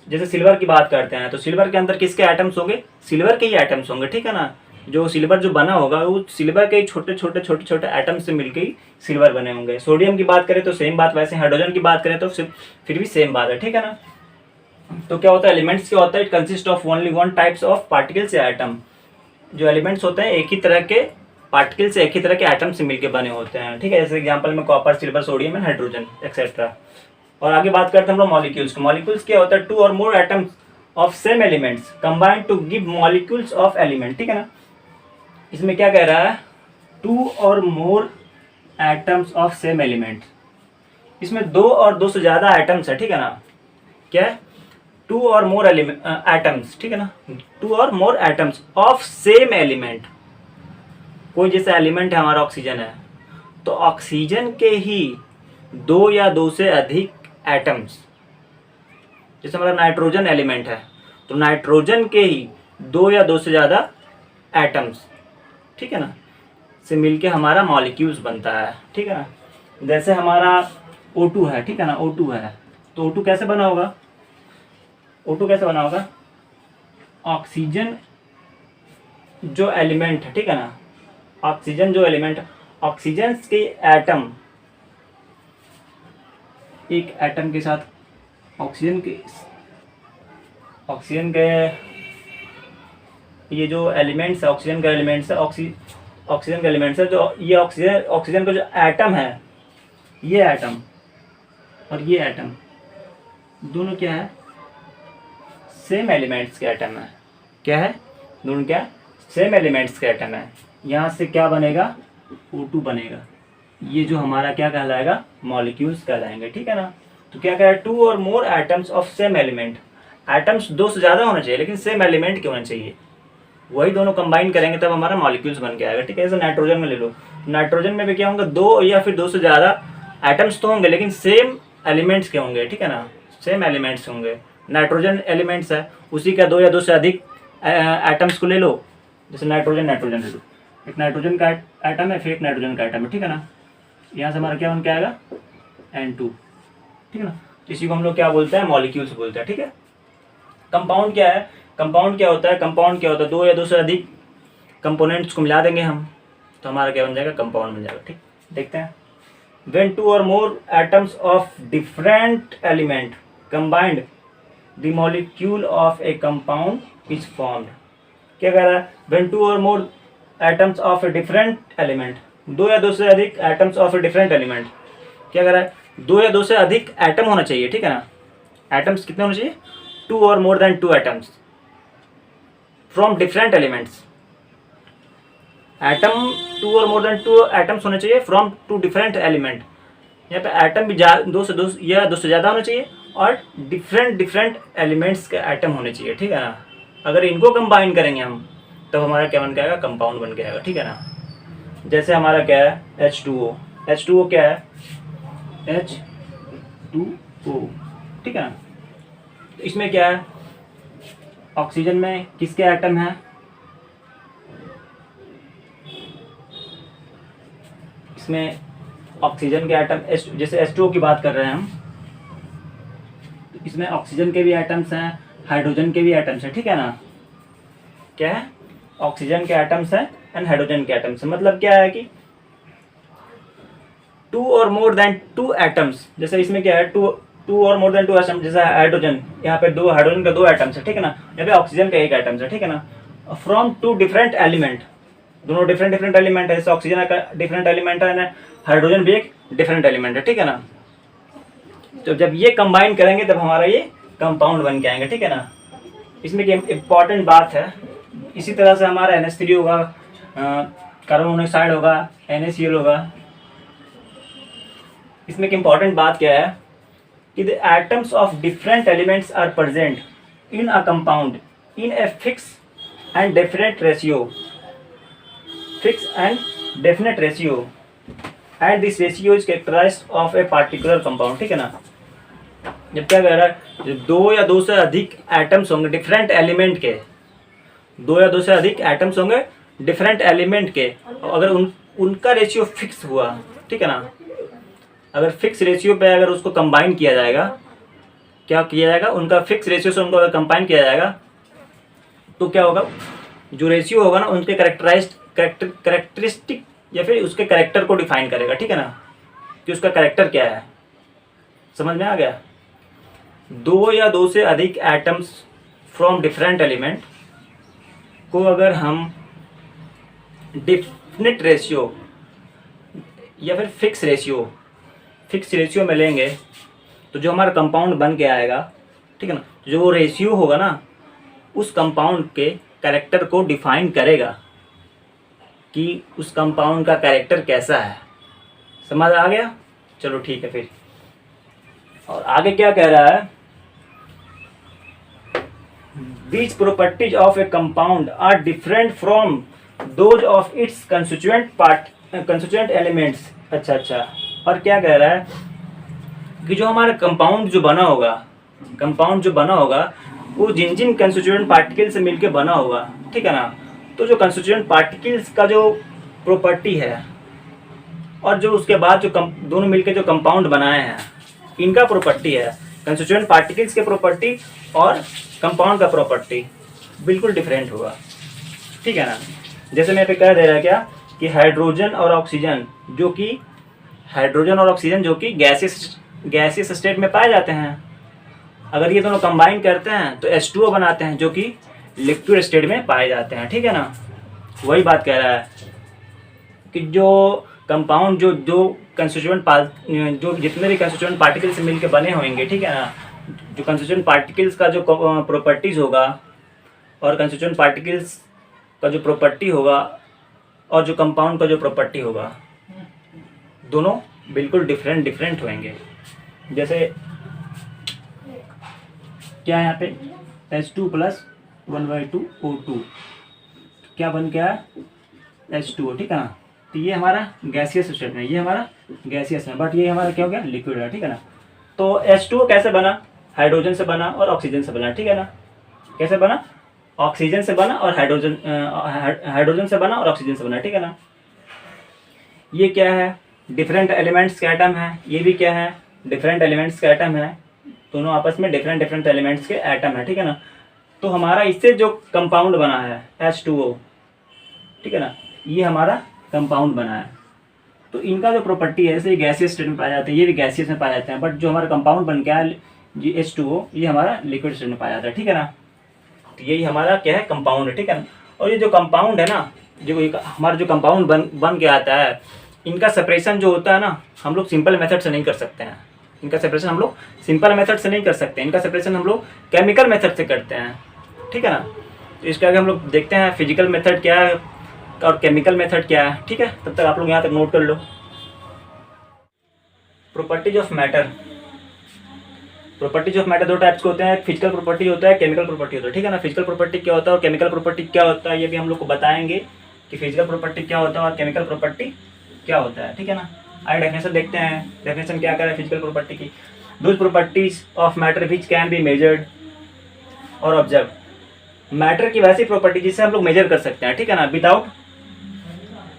जैसे सिल्वर की बात करते हैं तो सिल्वर के अंदर किसके एटम्स होंगे, सिल्वर के ही एटम्स होंगे, ठीक है ना। जो सिल्वर जो बना होगा वो सिल्वर के छोटे छोटे छोटे छोटे एटम्स से मिलकर ही सिल्वर बने होंगे। सोडियम की बात करें तो सेम बात, वैसे हाइड्रोजन की बात करें तो फिर भी सेम बात है, ठीक है ना। तो क्या होता है, एलिमेंट्स क्या होता है, it consist of only one types of particles या एटम। जो एलिमेंट्स होते हैं एक ही तरह के पार्टिकल से, एक ही तरह के एटम से मिलकर बने होते हैं, ठीक है। जैसे एग्जांपल में copper, silver, sodium and hydrogen etcetera. और आगे बात करते हैं हम लोग मॉलिक्यूल्स। मॉलिक्यूल्स क्या होता है, two or more atoms of same elements combined to give molecules of element, ठीक है ना। इसमें क्या कह रहा है, two or more atoms of same element. इसमें दो और दो से ज्यादा एटम्स है, ठीक है ना। क्या है, टू और मोर एटम्स, ठीक है ना, to or more atoms of same element. कोई जैसा एलिमेंट है हमारा ऑक्सीजन है, तो ऑक्सीजन के ही दो या दो से अधिक एटम्स, जैसे हमारा नाइट्रोजन एलिमेंट है तो नाइट्रोजन के ही दो या दो से ज़्यादा एटम्स, ठीक है ना, से मिलके हमारा मॉलिक्यूल्स बनता है, ठीक है ना। जैसे हमारा O2 है, ठीक है ना, O2 है तो O2 कैसे बना होगा, O2 कैसे बना होगा, ऑक्सीजन जो एलिमेंट है, ठीक है ना, ऑक्सीजन जो एलिमेंट, ऑक्सीजन के एटम, एक एटम के साथ ऑक्सीजन के ये जो एलिमेंट्स है, ऑक्सीजन का एलिमेंट्स है, ऑक्सीजन का एलिमेंट्स है, जो ये ऑक्सीजन का जो एटम है, ये एटम और ये एटम दोनों क्या है, सेम एलिमेंट्स के एटम है। क्या है, दोनों क्या, सेम एलिमेंट्स के एटम है। यहाँ से क्या बनेगा, O2 बनेगा। ये जो हमारा क्या कहलाएगा, मॉलिक्यूल्स कहलाएंगे, ठीक है ना। तो क्या कह रहा है, two or more atoms of same element. Atoms दो से ज़्यादा होना चाहिए लेकिन सेम एलिमेंट के होना चाहिए, वही दोनों कंबाइन करेंगे तब हमारा मॉलिक्यूल्स बन के आएगा, ठीक है। जैसे नाइट्रोजन में ले लो, नाइट्रोजन में भी क्या होंगे, दो या फिर दो से ज़्यादा एटम्स तो होंगे लेकिन सेम एलिमेंट्स के होंगे, ठीक है ना, सेम एलिमेंट्स होंगे। नाइट्रोजन एलिमेंट्स है, उसी का दो या दो से अधिक एटम्स को ले लो। जैसे नाइट्रोजन ले लो, एक नाइट्रोजन का एटम है, फिर एक नाइट्रोजन का एटम है, ठीक है ना। यहाँ से हमारा क्या बन के आएगा, N2, ठीक है ना। इसी को हम लोग क्या बोलते हैं, मॉलिक्यूल्स बोलते हैं, ठीक है। कंपाउंड क्या है, कंपाउंड क्या होता है, कंपाउंड क्या होता है, दो या दो से अधिक कंपोनेंट्स को मिला देंगे हम तो हमारा क्या बन जाएगा, कंपाउंड बन जाएगा, ठीक। देखते हैं, when to or more atoms of different element combined the molecule of A compound is formed. क्या कह रहा है, when to or more atoms of a different element, दो या दो से अधिक atoms of a different element. क्या कह रहा है, दो या दो से अधिक एटम होना चाहिए, ठीक है ना। एटम्स कितने होने चाहिए, two or more than two atoms from different elements. Atom two or more than two atoms होने चाहिए फ्रॉम टू डिफरेंट एलिमेंट। यहाँ पे एटम भी दो या दो से ज़्यादा होना चाहिए और डिफरेंट एलिमेंट्स के एटम होने चाहिए, ठीक है ना। अगर इनको कंबाइन करेंगे हम तब हमारा क्या बन के आएगा, कंपाउंड बन के आएगा, ठीक है ना। जैसे हमारा क्या है, H2O। H2O क्या है, H2O, ठीक है ना। तो इसमें क्या है, ऑक्सीजन में किसके एटम है, इसमें ऑक्सीजन के एटम, जैसे H2O की बात कर रहे हैं हम, तो इसमें ऑक्सीजन के भी एटम्स हैं, हाइड्रोजन के भी एटम्स हैं, ठीक है ना। क्या है, ऑक्सीजन के एटम्स हैं, एंड हाइड्रोजन के एटम्स। मतलब क्या है कि 2 और मोर देन 2 एटम्स, जैसे इसमें क्या है 2 और मोर देन 2 एटम्स, जैसे हाइड्रोजन, यहाँ पे 2 हाइड्रोजन का 2 एटम्स है, ठीक है ना, यहाँ पे ऑक्सीजन का 1 एटम्स है, ठीक है ना, फ्रॉम 2 डिफरेंट एलिमेंट, दोनों डिफरेंट एलिमेंट है, जैसे ऑक्सीजन का डिफरेंट एलिमेंट है, हाइड्रोजन भी एक डिफरेंट एलिमेंट है, ठीक है ना। तो जब ये कंबाइन करेंगे तब हमारा ये कंपाउंड बन के आएंगे, ठीक है ना। इसमें एक इम्पॉर्टेंट बात है, इसी तरह से हमारा NH3 होगा, कार्बन मोनोऑक्साइड होगा, NaCl होगा। इसमें एक इम्पॉर्टेंट बात क्या है कि the atoms of different elements are present in a compound in a fix and definite ratio, and this ratio is characterised of a particular compound, ठीक है ना। जब क्या कह रहा है, जब 2 या 2 से अधिक एटम्स होंगे डिफरेंट एलिमेंट के, 2 या 2 से अधिक एटम्स होंगे डिफरेंट एलिमेंट के, अगर उनका रेशियो फिक्स हुआ, ठीक है ना, अगर फिक्स रेशियो पे अगर उसको कंबाइन किया जाएगा, क्या किया जाएगा, उनका फिक्स रेशियो से उनको अगर कंबाइन किया जाएगा तो क्या होगा, जो रेशियो होगा ना उनके कैरेक्टरिस्टिक या फिर उसके कैरेक्टर को डिफाइन करेगा, ठीक है ना, कि उसका कैरेक्टर क्या है। समझ में आ गया। 2 या 2 से अधिक एटम्स फ्रॉम डिफरेंट एलिमेंट को अगर हम डिफिनिट रेशियो या फिर फिक्स रेशियो में लेंगे तो जो हमारा कंपाउंड बन के आएगा, ठीक है ना, जो रेशियो होगा ना उस कंपाउंड के कैरेक्टर को डिफाइन करेगा कि उस कंपाउंड का कैरेक्टर कैसा है। समझ आ गया। चलो ठीक है फिर, और आगे क्या कह रहा है, These properties of a compound are different from those of its constituent elements। अच्छा, और क्या कह रहा है कि जो हमारा कंपाउंड जो बना होगा वो जिन कंस्टिट्यूएंट पार्टिकल से मिलके बना होगा, ठीक है ना। तो जो कंस्टिट्यूएंट पार्टिकल्स का जो प्रॉपर्टी है और जो उसके बाद जो दोनों मिलके जो कंपाउंड बनाए हैं इनका प्रॉपर्टी है, कंस्टिट्यूएंट पार्टिकल्स के प्रॉपर्टी और कंपाउंड का प्रॉपर्टी बिल्कुल डिफरेंट होगा, ठीक है ना। जैसे मैं पे कह दे रहा है क्या कि हाइड्रोजन और ऑक्सीजन जो कि गैसियस स्टेट में पाए जाते हैं, अगर ये दोनों कंबाइन करते हैं तो H2O बनाते हैं जो कि लिक्विड स्टेट में पाए जाते हैं, ठीक है ना। वही बात कह रहा है कि जो कंपाउंड जो कंस्टिट्यूएंट जो जितने भी कंस्टिट्यूएंट पार्टिकल से मिलकर बने होंगे, ठीक है ना, जो कंस्टिट्यूएंट पार्टिकल्स का जो प्रॉपर्टीज़ होगा और कंस्टिट्यूएंट पार्टिकल्स का जो प्रॉपर्टी होगा और जो कंपाउंड का जो प्रॉपर्टी होगा दोनों बिल्कुल डिफरेंट होंगे। जैसे क्या है यहाँ पे H2 + 1/2 O2 क्या बन गया H2O, ठीक है ना। तो ये हमारा गैसियस स्टेट में, ये हमारा गैसियस है, बट ये हमारा क्या हो गया लिक्विड है, ठीक है ना। तो H2O कैसे बना, हाइड्रोजन से बना और ऑक्सीजन से बना, ठीक है ना। कैसे बना, ऑक्सीजन से बना और हाइड्रोजन से बना और ऑक्सीजन से बना, ठीक है ना। ये क्या है, डिफरेंट एलिमेंट्स के एटम है, ये भी क्या है डिफरेंट एलिमेंट्स के एटम है, दोनों आपस में डिफरेंट एलिमेंट्स के एटम है, ठीक है ना। तो हमारा इससे जो कंपाउंड बना है H2O, ठीक है ना, ये हमारा कंपाउंड बना है। तो इनका जो प्रॉपर्टी है, जैसे गैसियस स्टेट में पाए जाते हैं, ये भी गैसियस में पाए जाते हैं, बट जो हमारा कंपाउंड बन गया है ये H2O, ये हमारा लिक्विड स्टेट में पाया जाता है, ठीक है ना। तो यही हमारा क्या है कंपाउंड है, ठीक है ना। और ये जो कंपाउंड है ना, जो हमारा जो कंपाउंड बन के आता है, इनका सेपरेशन जो होता है ना, हम लोग सिंपल मेथड से नहीं कर सकते हैं। इनका सेपरेशन हम लोग सिंपल मेथड से नहीं कर सकते, इनका सेपरेशन हम लोग केमिकल मेथड से करते हैं, ठीक है ना। तो इसके आगे हम लोग देखते हैं फिजिकल मेथड क्या है और केमिकल मेथड क्या है, ठीक है। तब तक आप लोग यहाँ तक नोट कर लो। प्रॉपर्टीज ऑफ मैटर दो टाइप्स के होते हैं, फिजिकल प्रॉपर्टी होता है, केमिकल प्रॉपर्टी होता है, ठीक है ना। फिजिकल प्रॉपर्टी क्या होता है और केमिकल प्रॉपर्टी क्या होता है, ये भी हम लोग को बताएंगे कि फिजिकल प्रॉपर्टी क्या होता है और केमिकल प्रॉपर्टी क्या होता है, ठीक है ना। आइए डेफिनेशन देखते हैं। डेफिनेशन क्या है फिजिकल प्रॉपर्टी की, those properties of matter which can be measured और ऑब्जर्व। मैटर की वैसी प्रॉपर्टी जिसे हम लोग मेजर कर सकते हैं, ठीक है ना, विदाउट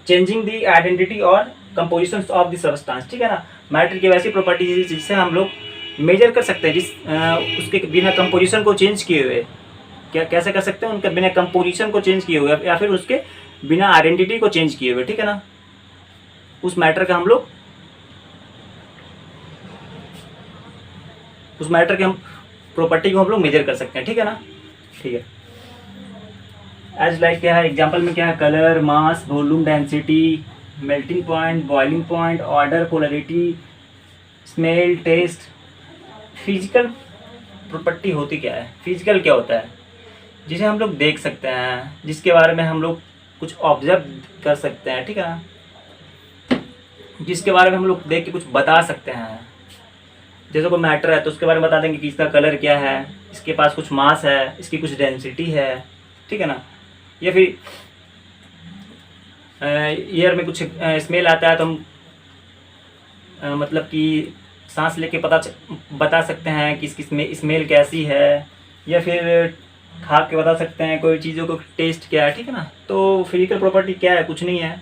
चेंजिंग दी आइडेंटिटी और कंपोजिशन ऑफ द सब्सटेंस, ठीक है ना। मैटर की वैसी प्रॉपर्टी जिससे हम लोग मेजर कर सकते हैं, उसके बिना कंपोजिशन को चेंज किए हुए, क्या कैसे कर सकते हैं, उनके बिना कंपोजिशन को चेंज किए हुए या फिर उसके बिना आइडेंटिटी को चेंज किए हुए, ठीक है ना, उस मैटर का हम लोग उस मैटर के हम प्रॉपर्टी को हम लोग मेजर कर सकते हैं, ठीक है ना। ठीक है, एज लाइक क्या है, एग्जांपल में क्या है, colour, mass, volume, density, melting point, boiling point, odour, polarity, smell, taste. Physical property होती क्या है, फिजिकल क्या होता है, जिसे हम लोग देख सकते हैं, जिसके बारे में हम लोग कुछ ऑब्जर्व कर सकते हैं, ठीक है ना, जिसके बारे में हम लोग देख के कुछ बता सकते हैं। जैसे कोई मैटर है तो उसके बारे में बता देंगे कि इसका कलर क्या है, इसके पास कुछ मास है, इसकी कुछ डेंसिटी है, ठीक है ना। या फिर ईयर में कुछ स्मेल आता है तो हम मतलब कि सांस लेके बता सकते हैं कि इसकी स्मेल कैसी है, या फिर खा के बता सकते हैं कोई चीज़ों को टेस्ट क्या है, ठीक है ना। तो फिजिकल प्रॉपर्टी क्या है, कुछ नहीं है,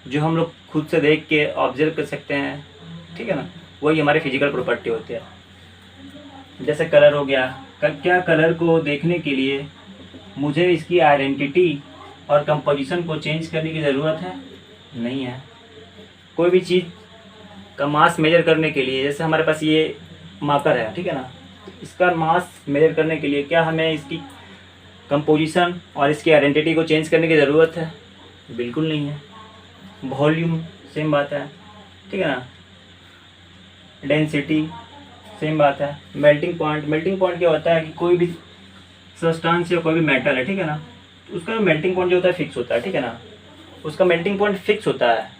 जो हम लोग खुद से देख के ऑब्जर्व कर सकते हैं, ठीक है ना, वही हमारी फिजिकल प्रॉपर्टी होती है। जैसे कलर हो गया, क्या कलर को देखने के लिए मुझे इसकी आइडेंटिटी और कंपोजिशन को चेंज करने की ज़रूरत है? नहीं है। कोई भी चीज़ का मास मेजर करने के लिए, जैसे हमारे पास ये मार्कर है, ठीक है ना, इसका मास मेजर करने के लिए क्या हमें इसकी कंपोजिशन और इसकी आइडेंटिटी को चेंज करने की ज़रूरत है? बिल्कुल नहीं है। वॉल्यूम सेम बात है, ठीक है ना, डेंसिटी सेम बात है। मेल्टिंग पॉइंट क्या होता है कि कोई भी सब्सटेंस या कोई भी मेटल है, ठीक है ना, तो उसका मेल्टिंग पॉइंट जो होता है फिक्स होता है, ठीक है ना, उसका मेल्टिंग पॉइंट फिक्स होता है।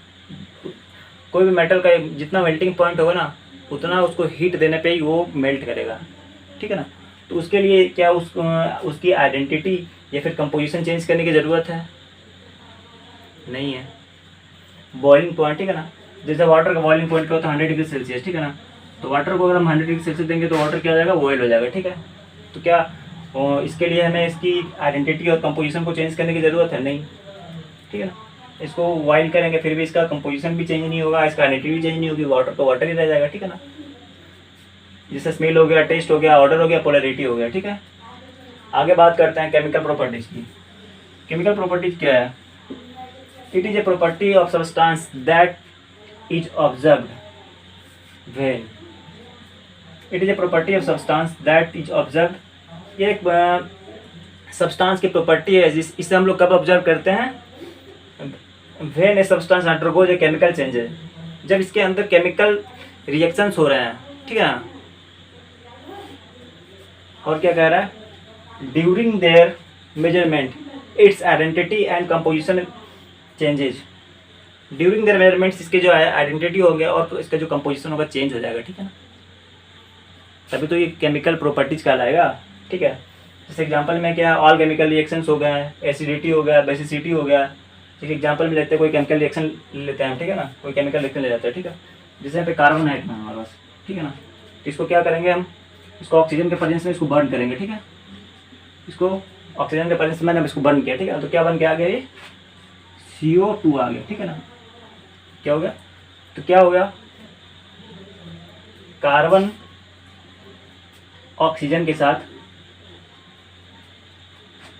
कोई भी मेटल का जितना मेल्टिंग पॉइंट होगा ना, उतना उसको हीट देने पे ही वो मेल्ट करेगा, ठीक है ना। तो उसके लिए क्या उसकी आइडेंटिटी या फिर कंपोजिशन चेंज करने की ज़रूरत है? नहीं है। बॉइलिंग पॉइंट, ठीक है ना, जैसे वाटर का बॉइलिंग पॉइंट क्या होता है 100 डिग्री सेल्सियस, ठीक है ना, तो वाटर को अगर हम 100 डिग्री सेल्सियस देंगे तो वाटर क्या हो जाएगा, बॉयल हो जाएगा, ठीक है। तो क्या इसके लिए हमें इसकी आइडेंटिटी और कंपोजिशन को चेंज करने की ज़रूरत है? नहीं, ठीक है ना। इसको बॉयल करेंगे फिर भी इसका कंपोजिशन भी चेंज नहीं होगा, इसका आइडेंटिटी भी चेंज नहीं होगी, वाटर तो वाटर ही रह जाएगा, ठीक है ना। जैसे स्मेल हो गया, टेस्ट हो गया, ऑर्डर हो गया, पोलैरिटी हो गया, ठीक है। आगे बात करते हैं केमिकल प्रॉपर्टीज की। केमिकल प्रॉपर्टीज क्या है? It is a property of substance that is observed when it is a property of substance that is observed. ये एक सब्सटेंस की प्रॉपर्टी है इसे हम लोग कब ऑब्जर्व करते हैं? When a substance undergoes a chemical changes, जब इसके अंदर केमिकल रिएक्शंस हो रहे हैं, ठीक है ना। और क्या कह रहा है? During their measurement it's identity and composition changes. During their measurements इसके जो आइडेंटिटी हो गया और तो इसका जो कंपोजिशन होगा चेंज हो जाएगा, ठीक है ना। तभी तो ये केमिकल प्रॉपर्टीज कहलाएगा, ठीक है। जैसे एग्जांपल में क्या, ऑल केमिकल रिएक्शंस हो गए, एसिडिटी हो गया, बेसिसिटी हो गया। ठीक है, एग्जांपल में लेते हैं कोई केमिकल रिएक्शन लेते हैं, ठीक है ना, कोई केमिकल रिएक्शन ले जाता है, ठीक है। जैसे यहाँ पे कार्बन है हमारे पास, ठीक है ना, तो इसको क्या करेंगे हम, इसको ऑक्सीजन के प्रेजेंस में इसको बर्न करेंगे, ठीक है। इसको ऑक्सीजन के प्रेजेंस में मैंने इसको बर्न किया, ठीक है, तो क्या बन के आ गया ये CO2 आ गया, ठीक है ना। क्या हो गया? तो क्या हो गया, कार्बन ऑक्सीजन के साथ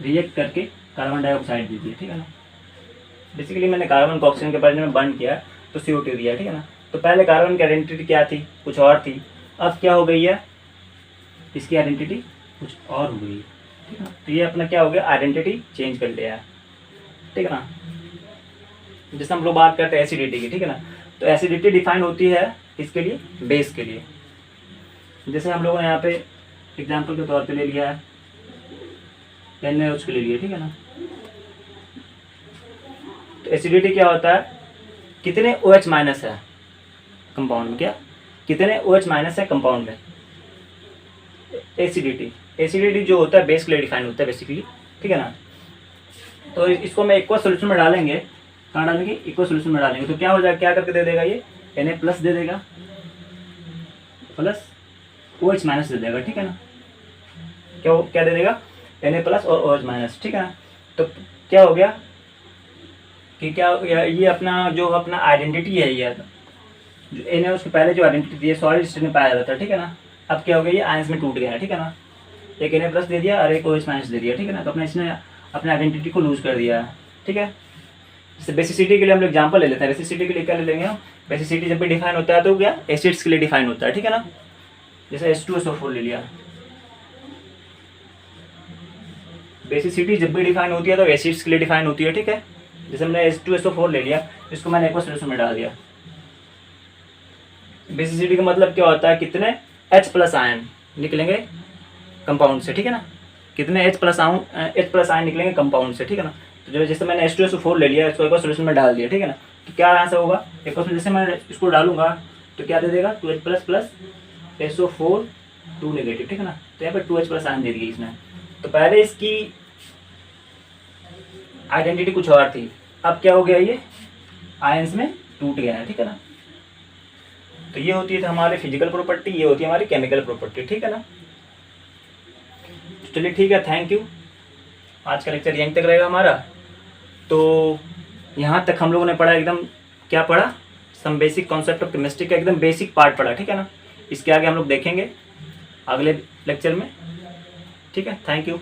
रिएक्ट करके कार्बन डाइऑक्साइड दे दिया, ठीक है ना। बेसिकली मैंने कार्बन को ऑक्सीजन के प्रेजेंस में बर्न किया तो CO2 दिया, ठीक है ना। तो पहले कार्बन की आइडेंटिटी क्या थी, कुछ और थी, अब क्या हो गई है, इसकी आइडेंटिटी कुछ और हो गई, ठीक है ना। तो ये अपना क्या हो गया, आइडेंटिटी चेंज कर लिया है, ठीक है ना। जैसे हम लोग बात करते हैं एसिडिटी की, ठीक है ना, तो एसिडिटी डिफाइन होती है किसके लिए, बेस के लिए। जैसे हम लोगों ने यहाँ पे एग्जाम्पल के तौर पे ले लिया है NaOH के ले लिया, ठीक है ना। तो एसिडिटी क्या होता है, कितने OH माइनस है कंपाउंड में, क्या कितने OH माइनस है कंपाउंड में। एसिडिटी जो होता है बेस के लिए डिफाइन होता है बेसिकली, ठीक है ना। तो इसको मैं एक्वा सोल्यूशन में डालेंगे, कहाँ डालेंगे, इक्वल सोल्यूशन में डालेंगे, तो क्या हो जाएगा, क्या करके दे देगा ये Na+ दे देगा प्लस OH माइनस दे देगा, ठीक है ना। क्या दे देगा, Na+ और OH माइनस, ठीक है ना। तो क्या हो गया कि क्या ये अपना जो अपना आइडेंटिटी है, ये जो Na उसके पहले जो आइडेंटिटी थी सॉलिड स्टेट में पाया जाता है, ठीक है ना। अब क्या हो गया, ये आयंस में टूट गया है, ठीक है ना। एक Na+ दे दिया और एक OH माइनस दे दिया, ठीक है ना। तो इसने अपने आइडेंटिटी को लूज कर दिया है, ठीक है। जैसे बेसिसिटी के लिए हम लोग एग्जाम्पल ले लेते हैं। बेसिसिटी के लिए क्या ले लेंगे हम, बेसिसिटी जब भी डिफाइन होता है तो क्या एसिड्स के लिए डिफाइन होता है, ठीक है ना। जैसे H2SO4 ले लिया, बेसिसिटी जब भी डिफाइन होती है तो एसिड्स के लिए डिफाइन होती है, ठीक है। जैसे हमने H2SO4 ले लिया, इसको मैंने एक्वा सोल्यूशन में डाल दिया। बेसिसिटी का मतलब क्या होता है, कितने H+ आयन निकलेंगे कंपाउंड से, ठीक है ना, कितने H+ आयन निकलेंगे कंपाउंड से, ठीक है ना। तो जो जैसे मैंने H2SO4 ले लिया, इसको एक्वा सोल्यूशन में डाल दिया, ठीक है ना, तो क्या यहाँ से होगा, एक्वा सोल्यूशन जैसे मैं इसको डालूंगा तो क्या दे देगा 2H+ SO4 2 नेगेटिव, ठीक है ना। तो यहाँ पे 2H+ आयन दे दिया इसने। तो पहले इसकी आइडेंटिटी कुछ और थी, अब क्या हो गया, ये आयंस में टूट गया है, ठीक है ना। तो ये होती है हमारी फिजिकल प्रॉपर्टी, ये होती है हमारी केमिकल प्रॉपर्टी, ठीक है ना। चलिए ठीक है, थैंक यू। आज का लेक्चर यहीं तक रहेगा हमारा। तो यहाँ तक हम लोगों ने पढ़ा, एकदम क्या पढ़ा, some basic concept of chemistry का एकदम बेसिक पार्ट पढ़ा, ठीक है ना। इसके आगे हम लोग देखेंगे अगले लेक्चर में, ठीक है। Thank you.